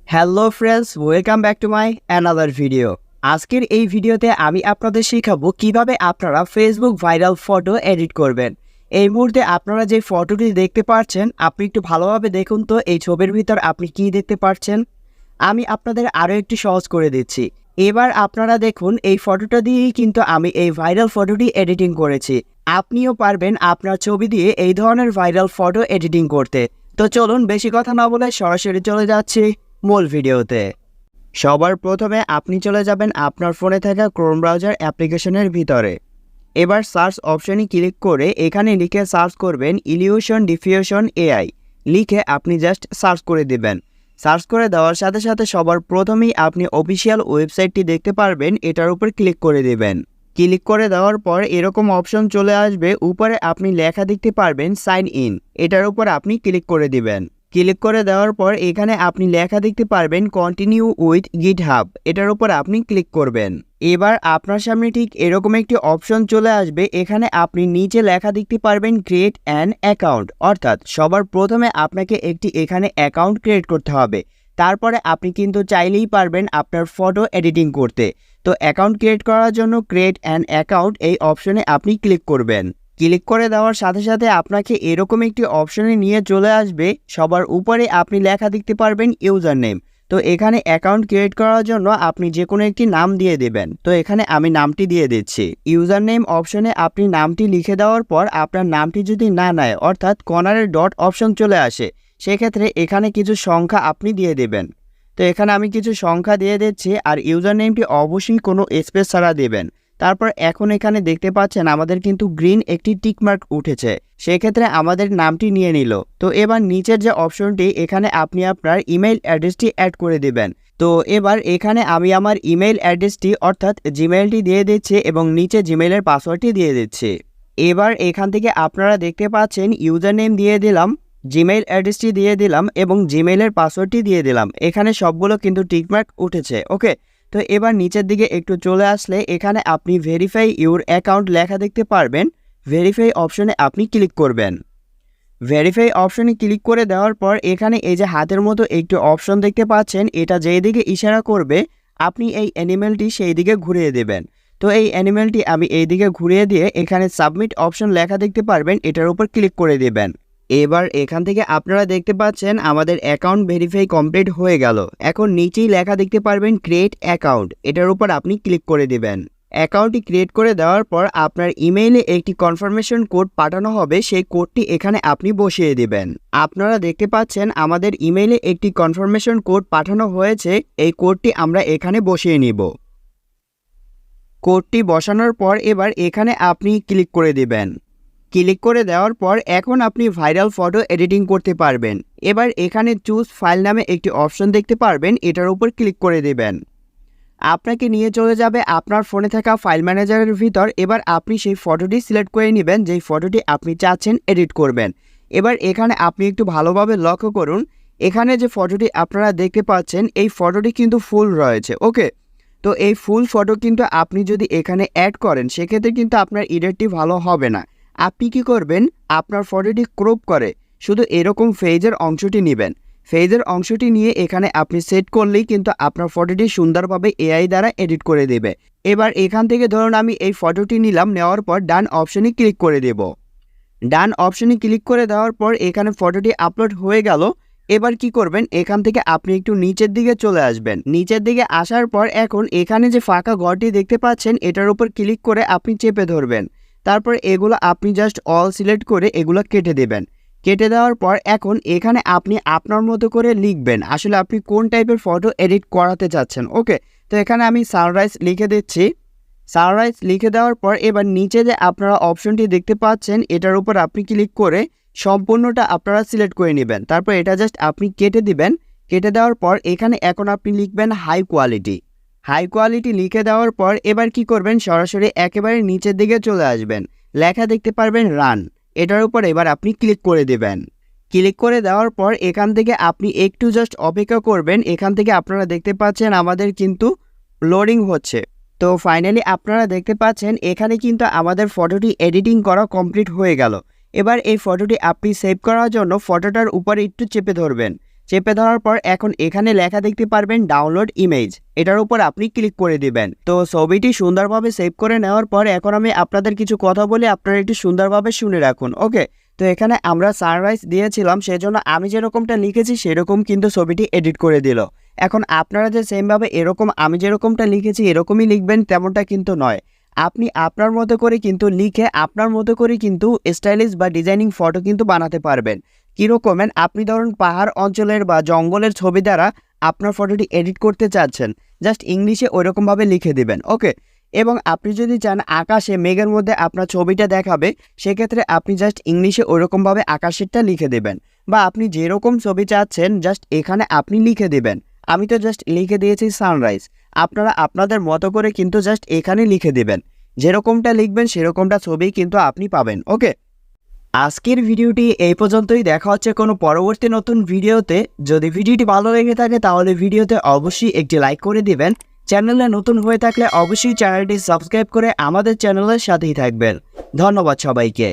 Hello friends, welcome back to my another video. আজকের এই ভিডিওতে আমি আপনাদের শেখাবো কিভাবে আপনারা ফেসবুক ভাইরাল ফটো এডিট করবেন। এই মুহূর্তে আপনারা যে ফটোটি দেখতে পাচ্ছেন, আপনি একটু ভালোভাবে দেখুন তো এই ছবির ভিতর আপনি কি দেখতে পাচ্ছেন। আমি আপনাদের আরও একটু সহজ করে দিচ্ছি। এবার আপনারা দেখুন, এই ফটোটা দিয়েই কিন্তু আমি এই ভাইরাল ফটোটি এডিটিং করেছি। আপনিও পারবেন আপনার ছবি দিয়ে এই ধরনের ভাইরাল ফটো এডিটিং করতে। তো চলুন বেশি কথা না বলে সরাসরি চলে যাচ্ছি মূল ভিডিওতে। সবার প্রথমে আপনি চলে যাবেন আপনার ফোনে থাকা ক্রোম ব্রাউজার অ্যাপ্লিকেশনের ভিতরে। এবার সার্চ অপশনে ক্লিক করে এখানে লিখে সার্চ করবেন ইলিউশন ডিফিউশন এআই। লিখে আপনি জাস্ট সার্চ করে দিবেন। সার্চ করে দেওয়ার সাথে সাথে সবার প্রথমেই আপনি অফিসিয়াল ওয়েবসাইটটি দেখতে পারবেন, এটার উপর ক্লিক করে দিবেন। ক্লিক করে দেওয়ার পর এরকম অপশন চলে আসবে, উপরে আপনি লেখা দেখতে পারবেন সাইন ইন, এটার উপর আপনি ক্লিক করে দিবেন। ক্লিক করে দেওয়ার পর এখানে আপনি লেখা দেখতে পারবেন কন্টিনিউ উইথ গিটহাব, এটার উপর আপনি ক্লিক করবেন। এবার আপনার সামনে ঠিক এরকম একটি অপশন চলে আসবে, এখানে আপনি নিচে লেখা দেখতে পারবেন ক্রিয়েট অ্যান অ্যাকাউন্ট, অর্থাৎ সবার প্রথমে আপনাকে একটি এখানে অ্যাকাউন্ট ক্রিয়েট করতে হবে। তারপরে আপনি কিন্তু চাইলেই পারবেন আপনার ফটো এডিটিং করতে। তো অ্যাকাউন্ট ক্রিয়েট করার জন্য ক্রিয়েট অ্যান অ্যাকাউন্ট এই অপশনে আপনি ক্লিক করবেন। ক্লিক করে দেওয়ার সাথে সাথে আপনাকে এরকম একটি অপশনে নিয়ে চলে আসবে, সবার উপরে আপনি লেখা দেখতে পারবেন ইউজার নেম। তো এখানে অ্যাকাউন্ট ক্রিয়েট করার জন্য আপনি যে কোনো একটি নাম দিয়ে দেবেন। তো এখানে আমি নামটি দিয়ে দিচ্ছি। ইউজার নেম অপশনে আপনি নামটি লিখে দেওয়ার পর আপনার নামটি যদি না নেয়, অর্থাৎ কর্নারের ডট অপশন চলে আসে, সেক্ষেত্রে এখানে কিছু সংখ্যা আপনি দিয়ে দেবেন। তো এখানে আমি কিছু সংখ্যা দিয়ে দিচ্ছি, আর ইউজার নেমটি অবশ্যই কোনো স্পেস ছাড়া দেবেন। তারপর এখন এখানে দেখতে পাচ্ছেন আমাদের কিন্তু গ্রিন একটি টিকমার্ক উঠেছে, সেক্ষেত্রে আমাদের নামটি নিয়ে নিল। তো এবার নিচের যে অপশনটি, এখানে আপনি আপনার ইমেইল অ্যাড্রেসটি অ্যাড করে দিবেন। তো এবার এখানে আমি আমার ইমেইল অ্যাড্রেসটি অর্থাৎ জিমেইলটি দিয়ে দিচ্ছি এবং নিচে জিমেইলের পাসওয়ার্ডটি দিয়ে দিচ্ছি। এবার এখান থেকে আপনারা দেখতে পাচ্ছেন ইউজার নেম দিয়ে দিলাম, জিমেইল অ্যাড্রেসটি দিয়ে দিলাম এবং জিমেইলের পাসওয়ার্ডটি দিয়ে দিলাম। এখানে সবগুলো কিন্তু টিকমার্ক উঠেছে। ওকে, তো এবার নিচের দিকে একটু চলে আসলে এখানে আপনি ভেরিফাই ইউর অ্যাকাউন্ট লেখা দেখতে পারবেন। ভেরিফাই অপশনে আপনি ক্লিক করবেন। ভেরিফাই অপশনে ক্লিক করে দেওয়ার পর এখানে এই যে হাতের মতো একটি অপশন দেখতে পাচ্ছেন, এটা যেই দিকে ইশারা করবে আপনি এই অ্যানিমেলটি সেই দিকে ঘুরিয়ে দেবেন। তো এই অ্যানিমেলটি আমি এই দিকে ঘুরিয়ে দিয়ে এখানে সাবমিট অপশন লেখা দেখতে পারবেন, এটার উপর ক্লিক করে দেবেন। এবার এখান থেকে আপনারা দেখতে পাচ্ছেন আমাদের অ্যাকাউন্ট ভেরিফাই কমপ্লিট হয়ে গেল। এখন নিচেই লেখা দেখতে পারবেন ক্রিয়েট অ্যাকাউন্ট, এটার উপর আপনি ক্লিক করে দিবেন। অ্যাকাউন্টটি ক্রিয়েট করে দেওয়ার পর আপনার ইমেইলে একটি কনফার্মেশন কোড পাঠানো হবে, সেই কোডটি এখানে আপনি বসিয়ে দিবেন। আপনারা দেখতে পাচ্ছেন আমাদের ইমেইলে একটি কনফার্মেশন কোড পাঠানো হয়েছে, এই কোডটি আমরা এখানে বসিয়ে নিব। কোডটি বসানোর পর এবার এখানে আপনি ক্লিক করে দিবেন। ক্লিক করে দেওয়ার পর এখন আপনি ভাইরাল ফটো এডিটিং করতে পারবেন। এবার এখানে চুজ ফাইল নামে একটি অপশন দেখতে পারবেন, এটার উপর ক্লিক করে দেবেন। আপনাকে নিয়ে চলে যাবে আপনার ফোনে থাকা ফাইল ম্যানেজারের ভিতর। এবার আপনি সেই ফটোটি সিলেক্ট করে নেবেন, যেই ফটোটি আপনি চাচ্ছেন এডিট করবেন। এবার এখানে আপনি একটু ভালোভাবে লক্ষ্য করুন, এখানে যে ফটোটি আপনারা দেখতে পাচ্ছেন এই ফটোটি কিন্তু ফুল রয়েছে। ওকে, তো এই ফুল ফটো কিন্তু আপনি যদি এখানে অ্যাড করেন সেক্ষেত্রে কিন্তু আপনার এডিটটি ভালো হবে না। আপনি কি করবেন, আপনার ফটোটি ক্রপ করে শুধু এরকম ফেজের অংশটি নেবেন। ফেজের অংশটি নিয়ে এখানে আপনি সেট করলেই কিন্তু আপনার ফটোটি সুন্দরভাবে এআই দ্বারা এডিট করে দেবে। এবার এখান থেকে ধরুন আমি এই ফটোটি নিলাম, নেওয়ার পর ডান অপশনে ক্লিক করে দেব। ডান অপশনে ক্লিক করে দেওয়ার পর এখানে ফটোটি আপলোড হয়ে গেল। এবার কি করবেন, এখান থেকে আপনি একটু নিচের দিকে চলে আসবেন। নিচের দিকে আসার পর এখন এখানে যে ফাঁকা ঘরটি দেখতে পাচ্ছেন, এটার উপর ক্লিক করে আপনি চেপে ধরবেন। তারপর এগুলো আপনি জাস্ট অল সিলেক্ট করে এগুলো কেটে দেবেন। কেটে দেওয়ার পর এখন এখানে আপনি আপনার মতো করে লিখবেন আসলে আপনি কোন টাইপের ফটো এডিট করাতে চাচ্ছেন। ওকে, তো এখানে আমি সানরাইজ লিখে দিচ্ছি। সানরাইজ লিখে দেওয়ার পর এবার নিচে যে আপনারা অপশনটি দেখতে পাচ্ছেন, এটার উপর আপনি ক্লিক করে সম্পূর্ণটা আপনারা সিলেক্ট করে নেবেন। তারপর এটা জাস্ট আপনি কেটে দিবেন। কেটে দেওয়ার পর এখানে এখন আপনি লিখবেন হাই কোয়ালিটি। হাই কোয়ালিটি লিখে দেওয়ার পর এবার কি করবেন, সরাসরি একেবারে নিচের দিকে চলে আসবেন, লেখা দেখতে পারবেন রান, এটার উপর এবার আপনি ক্লিক করে দেবেন। ক্লিক করে দেওয়ার পর এখান থেকে আপনি একটু জাস্ট অপেক্ষা করবেন। এখান থেকে আপনারা দেখতে পাচ্ছেন আমাদের কিন্তু লোডিং হচ্ছে। তো ফাইনালি আপনারা দেখতে পাচ্ছেন এখানে কিন্তু আমাদের ফটোটি এডিটিং করা কমপ্লিট হয়ে গেল। এবার এই ফটোটি আপনি সেভ করার জন্য ফটোটার উপরে একটু চেপে ধরবেন। চেপে ধরার পর এখন এখানে লেখা দেখতে পারবেন ডাউনলোড ইমেজ, এটার উপর আপনি ক্লিক করে দিবেন। তো ছবিটি সুন্দরভাবে সেভ করে নেওয়ার পর এখন আমি আপনাদের কিছু কথা বলে আপনারা একটু সুন্দরভাবে শুনে রাখুন। ওকে, তো এখানে আমরা সানরাইজ দিয়েছিলাম, সেজন্য আমি যেরকমটা লিখেছি সেরকম কিন্তু ছবিটি এডিট করে দিল। এখন আপনারা যে সেমভাবে এরকম আমি যেরকমটা লিখেছি এরকমই লিখবেন তেমনটা কিন্তু নয়। আপনি আপনার মতো করে কিন্তু লিখে আপনার মতো করে কিন্তু স্টাইলিশ বা ডিজাইনিং ফটো কিন্তু বানাতে পারবেন। কীরকমের, আপনি ধরুন পাহাড় অঞ্চলের বা জঙ্গলের ছবি দ্বারা আপনার ফটোটি এডিট করতে চাচ্ছেন, জাস্ট ইংলিশে ওইরকমভাবে লিখে দিবেন। ওকে, এবং আপনি যদি চান আকাশে মেঘের মধ্যে আপনার ছবিটা দেখাবে, সেক্ষেত্রে আপনি জাস্ট ইংলিশে ওইরকমভাবে আকাশেরটা লিখে দেবেন। বা আপনি যেরকম ছবি চাচ্ছেন জাস্ট এখানে আপনি লিখে দেবেন। আমি তো জাস্ট লিখে দিয়েছি সানরাইজ, আপনারা আপনাদের মতো করে কিন্তু জাস্ট এখানে লিখে দেবেন। যেরকমটা লিখবেন সেরকমটা ছবি কিন্তু আপনি পাবেন। ওকে, আজকের ভিডিওটি এই পর্যন্তই। দেখা হচ্ছে কোনো পরবর্তী নতুন ভিডিওতে। যদি ভিডিওটি ভালো লেগে থাকে তাহলে ভিডিওতে অবশ্যই একটি লাইক করে দিবেন। চ্যানেলে নতুন হয়ে থাকলে অবশ্যই চ্যানেলটি সাবস্ক্রাইব করে আমাদের চ্যানেলের সাথেই থাকবেন। ধন্যবাদ সবাইকে।